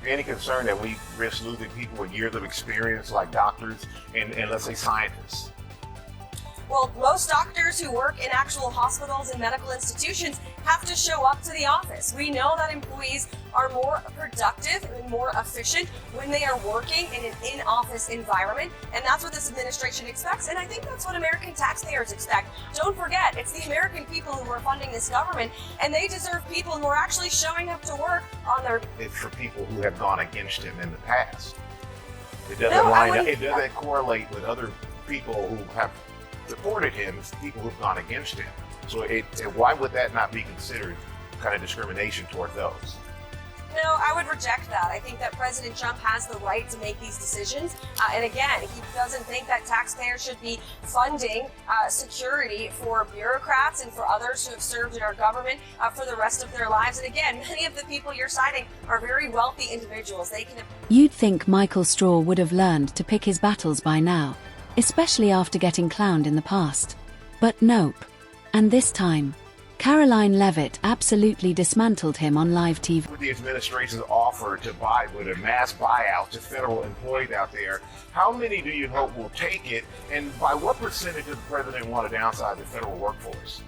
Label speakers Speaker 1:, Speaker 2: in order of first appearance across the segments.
Speaker 1: Any concern that we risk losing people with years of experience like doctors and let's say scientists?
Speaker 2: Well, most doctors who work in actual hospitals and medical institutions have to show up to the office. We know that employees are more productive and more efficient when they are working in an in-office environment, and that's what this administration expects, and I think that's what American taxpayers expect. Don't forget, it's the American people who are funding this government, and they deserve people who are actually showing up to work on their...
Speaker 1: It's for people who have gone against him in the past. It doesn't line up. It doesn't correlate with other people who have supported him as people who've gone against him. So why would that not be considered kind of discrimination toward those?
Speaker 2: No, I would reject that. I think that President Trump has the right to make these decisions. And again, he doesn't think that taxpayers should be funding security for bureaucrats and for others who have served in our government for the rest of their lives. And again, many of the people you're citing are very wealthy individuals.
Speaker 3: You'd think Michael Straw would have learned to pick his battles by now, especially after getting clowned in the past. But nope. And this time, Karoline Leavitt absolutely dismantled him on live TV.
Speaker 1: With the administration's offer to buy with a mass buyout to federal employees out there, how many do you hope will take it, and by what percentage does the president want to downsize the federal workforce?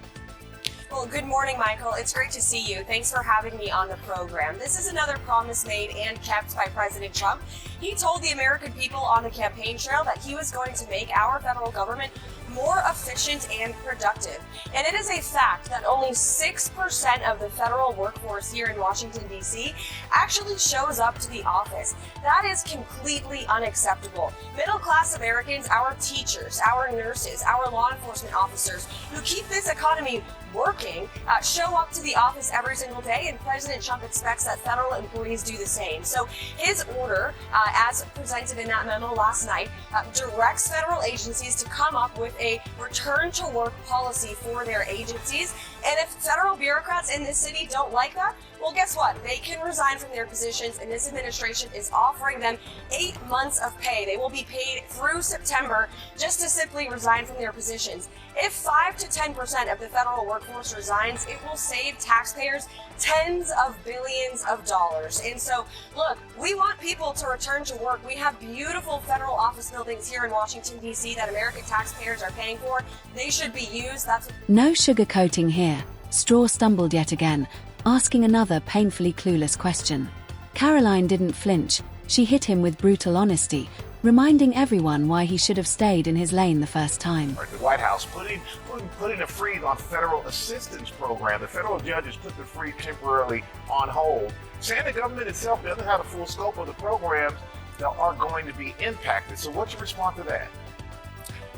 Speaker 2: Well, good morning, Michael. It's great to see you. Thanks for having me on the program. This is another promise made and kept by President Trump. He told the American people on the campaign trail that he was going to make our federal government more efficient and productive. And it is a fact that only 6% of the federal workforce here in Washington, D.C. actually shows up to the office. That is completely unacceptable. Middle-class Americans, our teachers, our nurses, our law enforcement officers who keep this economy working show up to the office every single day, and President Trump expects that federal employees do the same. So his order, as presented in that memo last night, directs federal agencies to come up with a return to work policy for their agencies. And if federal bureaucrats in this city don't like that, well, guess what? They can resign from their positions, and this administration is offering them 8 months of pay. They will be paid through September just to simply resign from their positions. If 5 to 10% of the federal workforce resigns, it will save taxpayers tens of billions of dollars. And so, look, we want people to return to work. We have beautiful federal office buildings here in Washington, D.C. that American taxpayers are paying for. They should be used.
Speaker 3: No sugarcoating here. Straw stumbled yet again, asking another painfully clueless question. Karoline didn't flinch. She hit him with brutal honesty, reminding everyone why he should have stayed in his lane the first time.
Speaker 1: The White House putting a freeze on federal assistance program. The federal judges put the freeze temporarily on hold, saying the government itself doesn't have the full scope of the programs that are going to be impacted. So what's your response to that?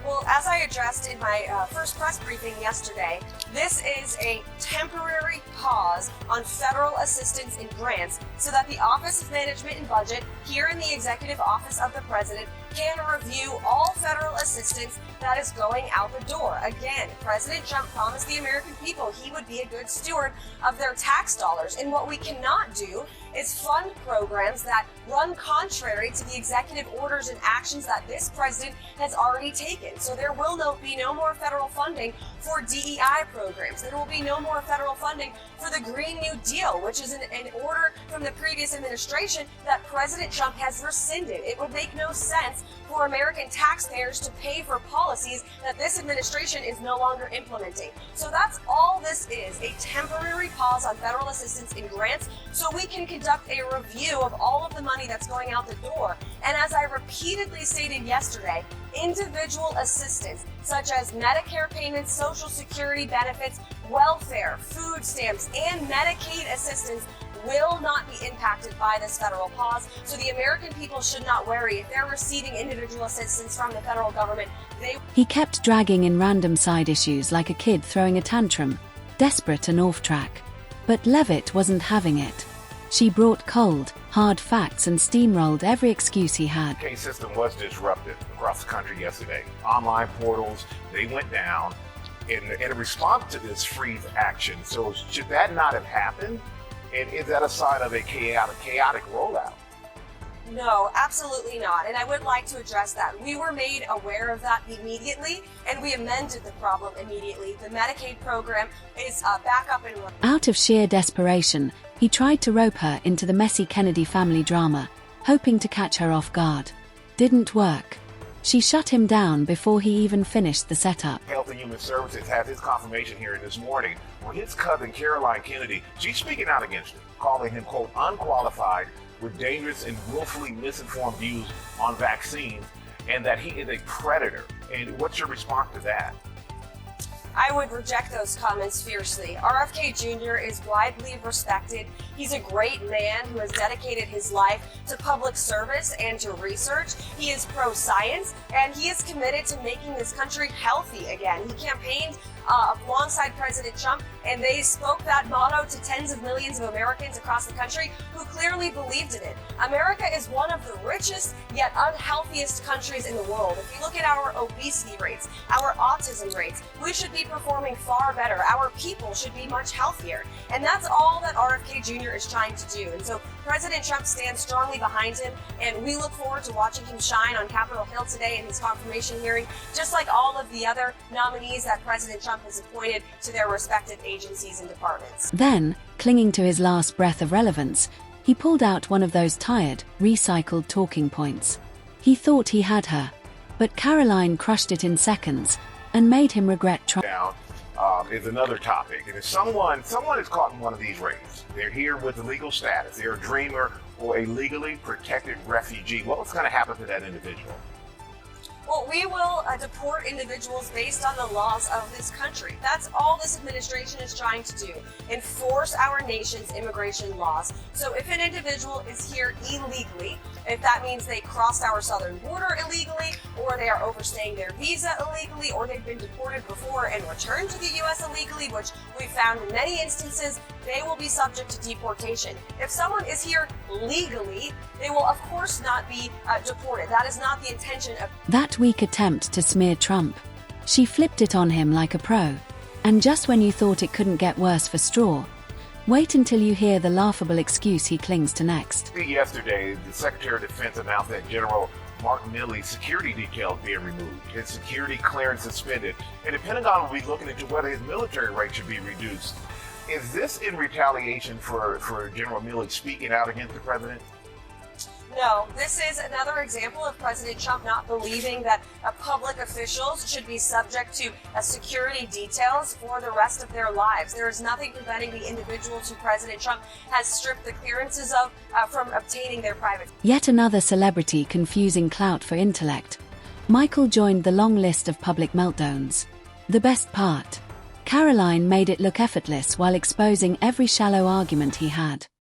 Speaker 2: Well, as I addressed in my first press briefing yesterday, this is a temporary pause on federal assistance and grants so that the Office of Management and Budget here in the Executive Office of the President can review all federal assistance that is going out the door. Again, President Trump promised the American people he would be a good steward of their tax dollars. And what we cannot do is fund programs that run contrary to the executive orders and actions that this president has already taken. So there will be no more federal funding for DEI programs. There will be no more federal funding for the Green New Deal, which is an order from the previous administration that President Trump has rescinded. It would make no sense for American taxpayers to pay for policies that this administration is no longer implementing. So that's all this is, a temporary pause on federal assistance and grants so we can conduct a review of all of the money that's going out the door. And as I repeatedly stated yesterday, individual assistance such as Medicare payments, Social Security benefits, welfare, food stamps, and Medicaid assistance will not be impacted by this federal pause. So the American people should not worry. If they're receiving individual assistance from the federal government,
Speaker 3: He kept dragging in random side issues like a kid throwing a tantrum, desperate and off track. But Leavitt wasn't having it. She brought cold, hard facts and steamrolled every excuse he had.
Speaker 1: The case system was disrupted across the country yesterday. Online portals, they went down in response to this freeze action. So should that not have happened? And is that a sign of a chaotic rollout?
Speaker 2: No, absolutely not. And I would like to address that. We were made aware of that immediately, and we amended the problem immediately. The Medicaid program is back up and running.
Speaker 3: Out of sheer desperation, He tried to rope her into the messy Kennedy family drama, hoping to catch her off guard. Didn't work. She shut him down before he even finished the setup.
Speaker 1: Health and Human Services had his confirmation hearing this morning where his cousin Karoline Kennedy, she's speaking out against him, calling him, quote, unqualified with dangerous and willfully misinformed views on vaccines, and that he is a predator. And what's your response to that?
Speaker 2: I would reject those comments fiercely. RFK Jr. is widely respected. He's a great man who has dedicated his life to public service and to research. He is pro-science, and he is committed to making this country healthy again. He campaigned alongside President Trump, and they spoke that motto to tens of millions of Americans across the country who clearly believed in it. America is one of the richest yet unhealthiest countries in the world. If you look at our obesity rates, our autism rates, we should be performing far better. Our people should be much healthier. And that's all that RFK Jr. is trying to do. And so President Trump stands strongly behind him, and we look forward to watching him shine on Capitol Hill today in his confirmation hearing, just like all of the other nominees that President Trump has appointed to their respective agencies and departments.
Speaker 3: Then, clinging to his last breath of relevance, he pulled out one of those tired, recycled talking points. He thought he had her, but Karoline crushed it in seconds and made him regret trying.
Speaker 1: Is another topic. And if someone is caught in one of these raids, they're here with a legal status, they're a dreamer or a legally protected refugee, what's going to happen to that individual?
Speaker 2: Well, we will deport individuals based on the laws of this country. That's all this administration is trying to do, enforce our nation's immigration laws. So if an individual is here illegally, if that means they crossed our southern border illegally, or they are overstaying their visa illegally, or they've been deported before and returned to the U.S. illegally, which we found in many instances, they will be subject to deportation. If someone is here legally, they will of course not be deported. That is not the intention of
Speaker 3: that weak attempt to smear Trump. She flipped it on him like a pro. And just when you thought it couldn't get worse for Straw, wait until you hear the laughable excuse he clings to next.
Speaker 1: Yesterday, the Secretary of Defense announced that General Mark Milley's security details being removed, his security clearance suspended, and the Pentagon will be looking into whether his military rank should be reduced. Is this in retaliation for General Milley speaking out against the president?
Speaker 2: No, this is another example of President Trump not believing that public officials should be subject to security details for the rest of their lives. There is nothing preventing the individuals who President Trump has stripped the clearances of from obtaining their private.
Speaker 3: Yet another celebrity confusing clout for intellect. Michael joined the long list of public meltdowns. The best part: Karoline made it look effortless while exposing every shallow argument he had.